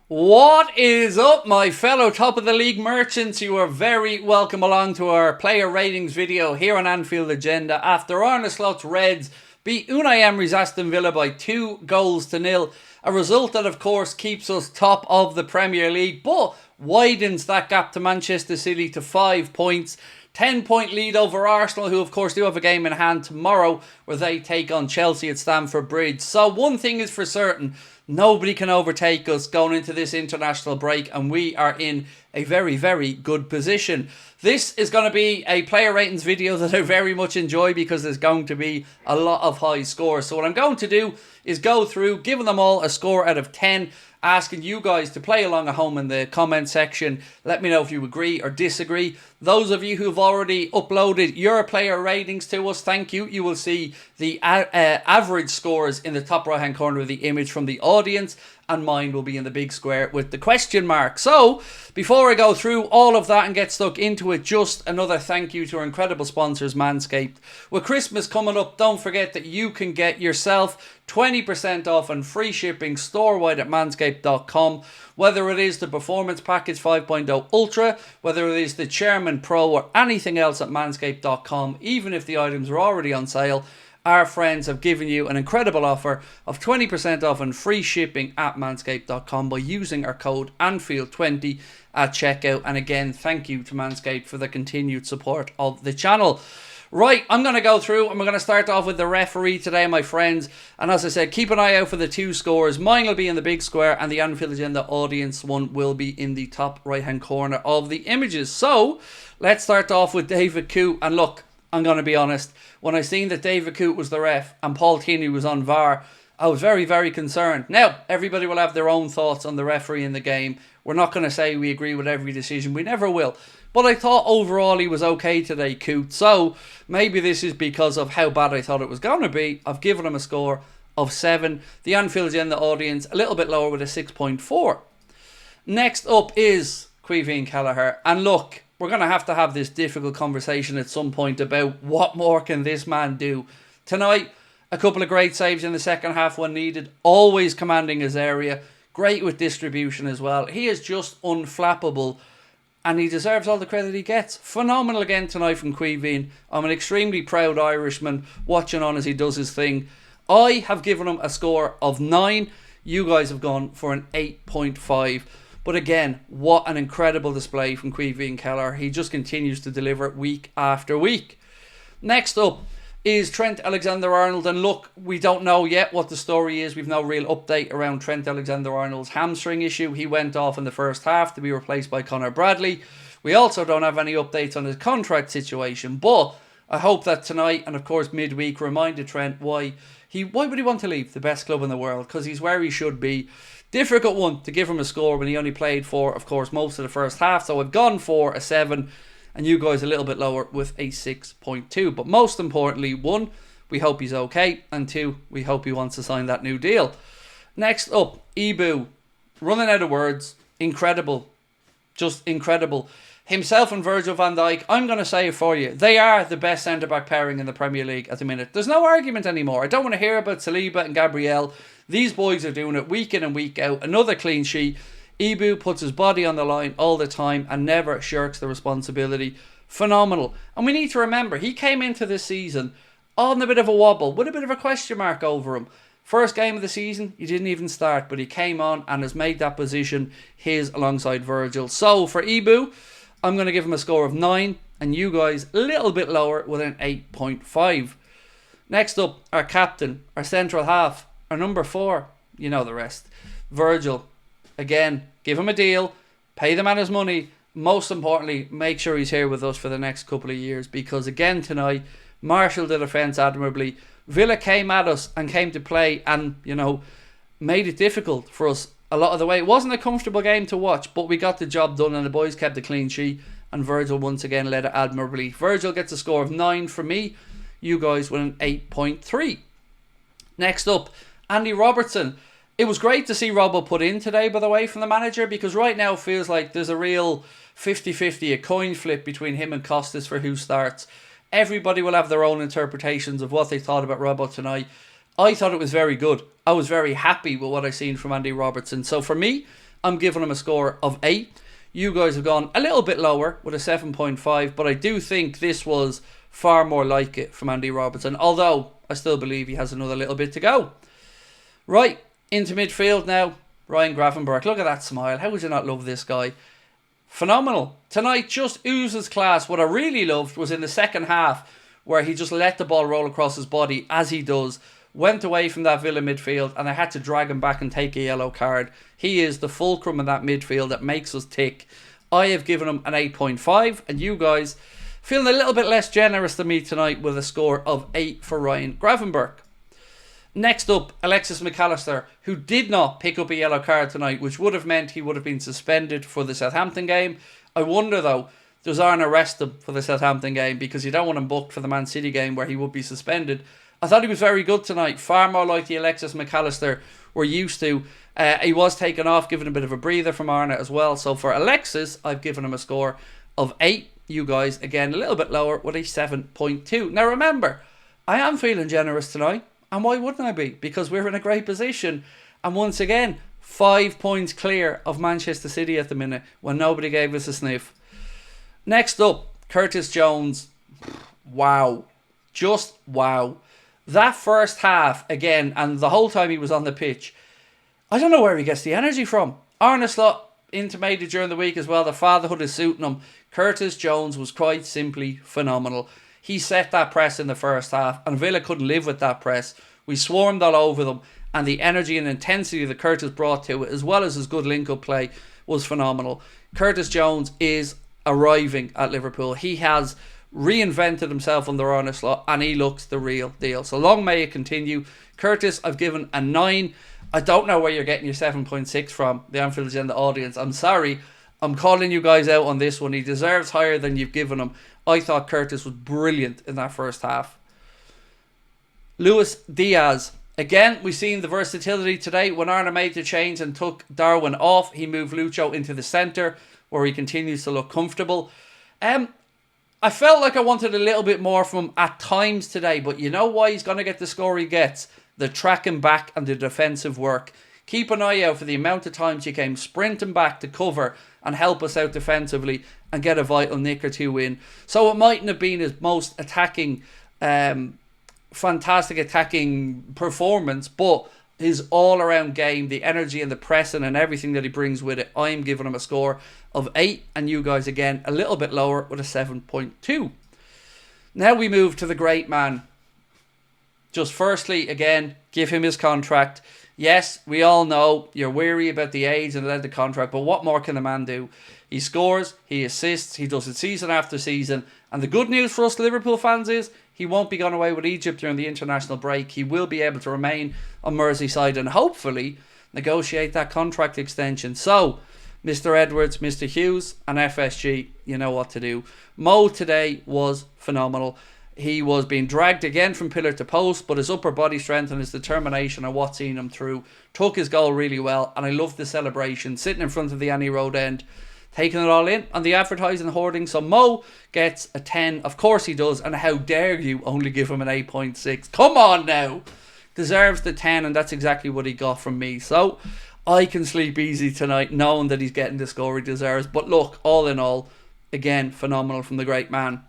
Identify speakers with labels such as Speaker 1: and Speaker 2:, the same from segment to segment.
Speaker 1: What is up, my fellow top of the league merchants? You are very welcome along to our player ratings video here on Anfield Agenda after Arna Reds beat Unai Emery's Aston Villa by 2-0. A result that, of course, keeps us top of the Premier League, but widens that gap to Manchester City to 5 points. 10-point lead over Arsenal, who of course do have a game in hand tomorrow where they take on Chelsea at Stamford Bridge. So one thing is for certain, nobody can overtake us going into this international break, and we are in a very, very good position. This is going to be a player ratings video that I very much enjoy because there's going to be a lot of high scores. So what I'm going to do is go through, giving them all a score out of 10, asking you guys to play along at home in the comment section. Let me know if you agree or disagree. Those of you who've already uploaded your player ratings to us, thank you. You will see the average scores in the top right hand corner of the image from the audience, and mine will be in the big square with the question mark. So, before I go through all of that and get stuck into it, just another thank you to our incredible sponsors, Manscaped. With Christmas coming up, don't forget that you can get yourself 20% off and free shipping store-wide at manscaped.com. Whether it is the Performance Package 5.0 Ultra, whether it is the Chairman Pro or anything else at manscaped.com, even if the items are already on sale, our friends have given you an incredible offer of 20% off and free shipping at manscaped.com by using our code Anfield20 at checkout. And again, thank you to Manscaped for the continued support of the channel. Right, I'm going to go through and we're going to start off with the referee today, my friends. And as I said, keep an eye out for the two scores. Mine will be in the big square and the Anfield Agenda audience one will be in the top right-hand corner of the images. So, let's start off with David Coote. And look, I'm going to be honest, when I seen that David Coote was the ref and Paul Tierney was on VAR, I was very, very concerned. Now, everybody will have their own thoughts on the referee in the game. We're not going to say we agree with every decision. We never will. But I thought overall he was okay today, Coote. So, maybe this is because of how bad I thought it was going to be. I've given him a score of 7. The Anfield Agenda audience, a little bit lower with a 6.4. Next up is Caoimhín Kelleher. And look, we're going to have this difficult conversation at some point about what more can this man do. Tonight, a couple of great saves in the second half when needed. Always commanding his area. Great with distribution as well. He is just unflappable. And he deserves all the credit he gets. Phenomenal again tonight from Caoimhín. I'm an extremely proud Irishman watching on as he does his thing. I have given him a score of 9. You guys have gone for an 8.5. But again, what an incredible display from Caoimhín Kelleher. He just continues to deliver week after week. Next up is Trent Alexander-Arnold. And look, we don't know yet what the story is. We've no real update around Trent Alexander-Arnold's hamstring issue. He went off in the first half to be replaced by Conor Bradley. We also don't have any updates on his contract situation. But I hope that tonight and of course midweek reminded Trent why would he want to leave the best club in the world? Because he's where he should be. Difficult one to give him a score when he only played for, of course, most of the first half. So I've gone for a 7. And you guys a little bit lower with a 6.2. But most importantly, 1, we hope he's okay. And 2, we hope he wants to sign that new deal. Next up, Eboue. Running out of words. Incredible. Just incredible. Himself and Virgil van Dijk, I'm going to say it for you. They are the best centre-back pairing in the Premier League at the minute. There's no argument anymore. I don't want to hear about Saliba and Gabriel. These boys are doing it week in and week out. Another clean sheet. Eboue puts his body on the line all the time and never shirks the responsibility. Phenomenal. And we need to remember, he came into this season on a bit of a wobble, with a bit of a question mark over him. First game of the season, he didn't even start, but he came on and has made that position his alongside Virgil. So for Eboue, I'm going to give him a score of 9, and you guys a little bit lower with an 8.5. Next up, our captain, our central half, our number 4, you know the rest, Virgil. Again, give him a deal, pay the man his money. Most importantly, make sure he's here with us for the next couple of years, because again tonight, marshalled the defence admirably. Villa came at us and came to play and, made it difficult for us a lot of the way. It wasn't a comfortable game to watch, but we got the job done and the boys kept a clean sheet, and Virgil once again led it admirably. Virgil gets a score of 9 from me. You guys with an 8.3. Next up, Andy Robertson. It was great to see Robbo put in today, by the way, from the manager, because right now it feels like there's a real 50-50, a coin flip between him and Costas for who starts. Everybody will have their own interpretations of what they thought about Robbo tonight. I thought it was very good. I was very happy with what I seen from Andy Robertson. So for me, I'm giving him a score of 8. You guys have gone a little bit lower with a 7.5, but I do think this was far more like it from Andy Robertson, although I still believe he has another little bit to go. Right, into midfield now. Ryan Gravenberch. Look at that smile. How would you not love this guy? Phenomenal. Tonight just oozes class. What I really loved was in the second half where he just let the ball roll across his body as he does. Went away from that Villa midfield and I had to drag him back and take a yellow card. He is the fulcrum in that midfield that makes us tick. I have given him an 8.5 and you guys feeling a little bit less generous than me tonight with a score of 8 for Ryan Gravenberch. Next up, Alexis McAllister, who did not pick up a yellow card tonight, which would have meant he would have been suspended for the Southampton game. I wonder though, does Arna arrest him for the Southampton game because you don't want him booked for the Man City game where he would be suspended. I thought he was very good tonight, far more like the Alexis McAllister we're used to. He was taken off, given a bit of a breather from Arna as well. So for Alexis, I've given him a score of 8. You guys, again, a little bit lower with a 7.2. Now remember, I am feeling generous tonight. And why wouldn't I be? Because we're in a great position. And once again, 5 points clear of Manchester City at the minute when nobody gave us a sniff. Next up, Curtis Jones. Wow. Just wow. That first half, again, and the whole time he was on the pitch, I don't know where he gets the energy from. Arna Slot intimated during the week as well, the fatherhood is suiting him. Curtis Jones was quite simply phenomenal. He set that press in the first half, and Villa couldn't live with that press. We swarmed all over them, and the energy and intensity that Curtis brought to it, as well as his good link-up play, was phenomenal. Curtis Jones is arriving at Liverpool. He has reinvented himself under Arna Slot and he looks the real deal. So long may it continue. Curtis, I've given a 9. I don't know where you're getting your 7.6 from, the Anfield Agenda audience. I'm sorry. I'm calling you guys out on this one. He deserves higher than you've given him. I thought Curtis was brilliant in that first half. Luis Diaz. Again, we've seen the versatility today. When Arna made the change and took Darwin off, he moved Lucho into the centre where he continues to look comfortable. I felt like I wanted a little bit more from him at times today, but you know why he's going to get the score he gets? The tracking back and the defensive work. Keep an eye out for the amount of times he came sprinting back to cover and help us out defensively and get a vital nick or two in. So it mightn't have been his most attacking, fantastic attacking performance, but his all-around game, the energy and the pressing and everything that he brings with it, I'm giving him a score of 8, and you guys again a little bit lower with a 7.2. Now we move to the great man. Just firstly, again, give him his contract. Yes, we all know you're weary about the age and the contract, but what more can the man do? He scores, he assists, he does it season after season, and the good news for us Liverpool fans is he won't be gone away with Egypt during the international break. He will be able to remain on Merseyside and hopefully negotiate that contract extension. So, Mr. Edwards, Mr. Hughes and FSG, you know what to do. Mo today was phenomenal. He was being dragged again from pillar to post, but his upper body strength and his determination are what seen him through. Took his goal really well, and I loved the celebration, sitting in front of the Annie Road end, taking it all in on the advertising hoarding. So Mo gets a 10. Of course he does, and how dare you only give him an 8.6. Come on now. Deserves the 10, and that's exactly what he got from me. So I can sleep easy tonight knowing that he's getting the score he deserves. But look, all in all, again, phenomenal from the great man.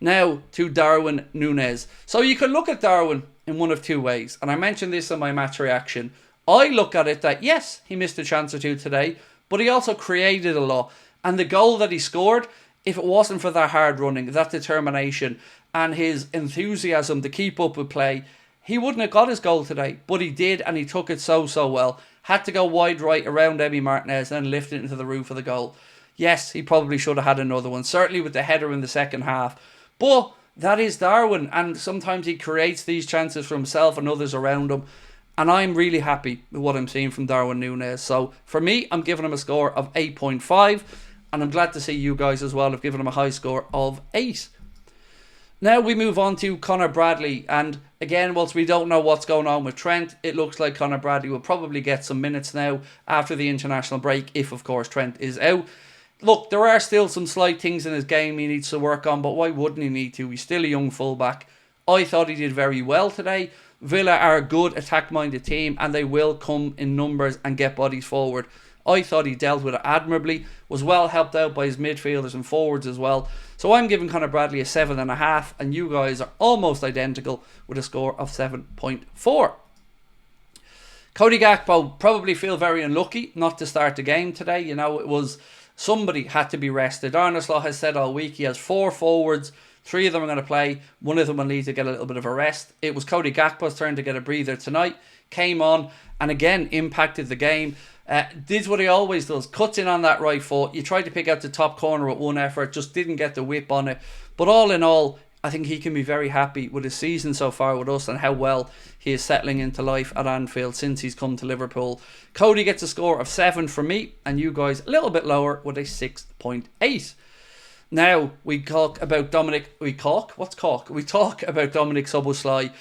Speaker 1: Now to Darwin Nunes. So you can look at Darwin in one of two ways, and I mentioned this in my match reaction. I look at it that yes, he missed a chance or two today, but he also created a lot. And the goal that he scored, if it wasn't for that hard running, that determination and his enthusiasm to keep up with play, he wouldn't have got his goal today. But he did, and he took it so well. Had to go wide right around Emi Martinez and then lift it into the roof of the goal. Yes, he probably should have had another one, certainly with the header in the second half. But that is Darwin, and sometimes he creates these chances for himself and others around him. And I'm really happy with what I'm seeing from Darwin Nunes. So for me, I'm giving him a score of 8.5. And I'm glad to see you guys as well have given him a high score of 8. Now we move on to Connor Bradley. And again, whilst we don't know what's going on with Trent, it looks like Connor Bradley will probably get some minutes now after the international break, if of course Trent is out. Look, there are still some slight things in his game he needs to work on, but why wouldn't he need to? He's still a young fullback. I thought he did very well today. Villa are a good attack-minded team and they will come in numbers and get bodies forward. I thought he dealt with it admirably, was well helped out by his midfielders and forwards as well. So I'm giving Conor Bradley a 7.5, and you guys are almost identical with a score of 7.4. Cody Gakpo probably feel very unlucky not to start the game today. You know, it was somebody had to be rested. Arna has said all week he has 4 forwards. 3 of them are going to play. 1 of them will need to get a little bit of a rest. It was Cody Gakpo's turn to get a breather tonight. Came on and again impacted the game. Did what he always does. Cuts in on that right foot. You tried to pick out the top corner with one effort. Just didn't get the whip on it. But all in all, I think he can be very happy with his season so far with us and how well he is settling into life at Anfield since he's come to Liverpool. Cody gets a score of 7 from me, and you guys a little bit lower with a 6.8. Now we talk about Dominic. We talk about Dominic Szoboszlai,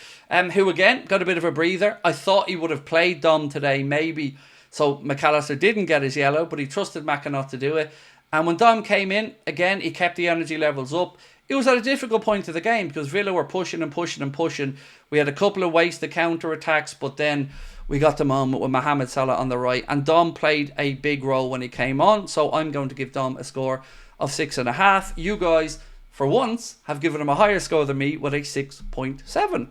Speaker 1: who again got a bit of a breather. I thought he would have played Dom today, maybe. So McAllister didn't get his yellow, but he trusted Maka not to do it. And when Dom came in, again, he kept the energy levels up. It was at a difficult point of the game because Villa were pushing and pushing and pushing. We had a couple of wasted counter-attacks, but then we got the moment with Mohamed Salah on the right. And Dom played a big role when he came on. So I'm going to give Dom a score of 6.5. You guys, for once, have given him a higher score than me with a 6.7.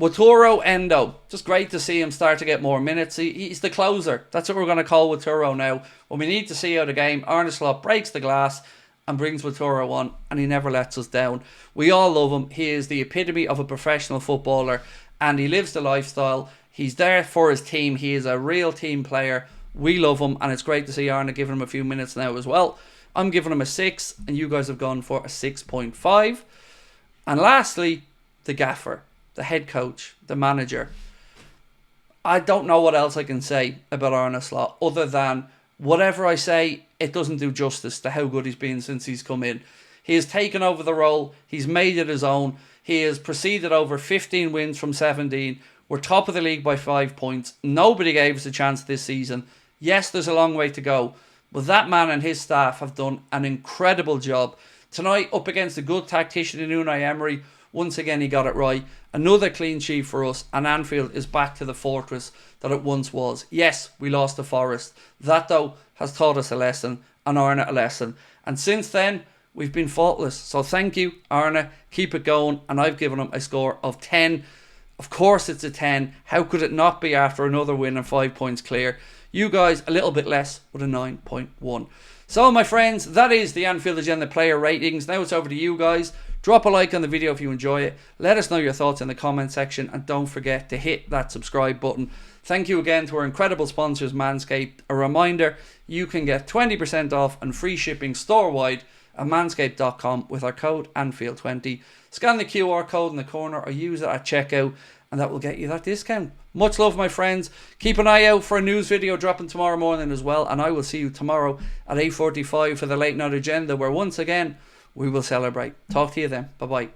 Speaker 1: Wataru Endo, just great to see him start to get more minutes. He's the closer. That's what we're going to call Wataru now. When we need to see out a game, Arne Slot breaks the glass and brings Wataru on, and he never lets us down. We all love him. He is the epitome of a professional footballer, and he lives the lifestyle. He's there for his team. He is a real team player. We love him, and it's great to see Arne giving him a few minutes now as well. I'm giving him a 6, and you guys have gone for a 6.5. And lastly, the gaffer, the head coach, the manager. I don't know what else I can say about Arne Slot other than whatever I say, it doesn't do justice to how good he's been since he's come in. He has taken over the role. He's made it his own. He has proceeded over 15 wins from 17. We're top of the league by 5 points. Nobody gave us a chance this season. Yes, there's a long way to go, but that man and his staff have done an incredible job. Tonight, up against a good tactician in Unai Emery, once again he got it right. Another clean sheet for us, and Anfield is back to the fortress that it once was. Yes, we lost to Forest. That, though, has taught us a lesson, and Arna a lesson. And since then, we've been faultless. So thank you, Arna. Keep it going. And I've given him a score of 10. Of course it's a 10. How could it not be after another win and 5 points clear? You guys, a little bit less with a 9.1. So, my friends, that is the Anfield Agenda player ratings. Now it's over to you guys. Drop a like on the video if you enjoy it. Let us know your thoughts in the comment section. And don't forget to hit that subscribe button. Thank you again to our incredible sponsors, Manscaped. A reminder, you can get 20% off and free shipping store-wide at manscaped.com with our code Anfield20. Scan the QR code in the corner or use it at checkout, and that will get you that discount. Much love, my friends. Keep an eye out for a news video dropping tomorrow morning as well, and I will see you tomorrow at 8:45 for the late night agenda, where once again we will celebrate. Talk to you then. Bye bye.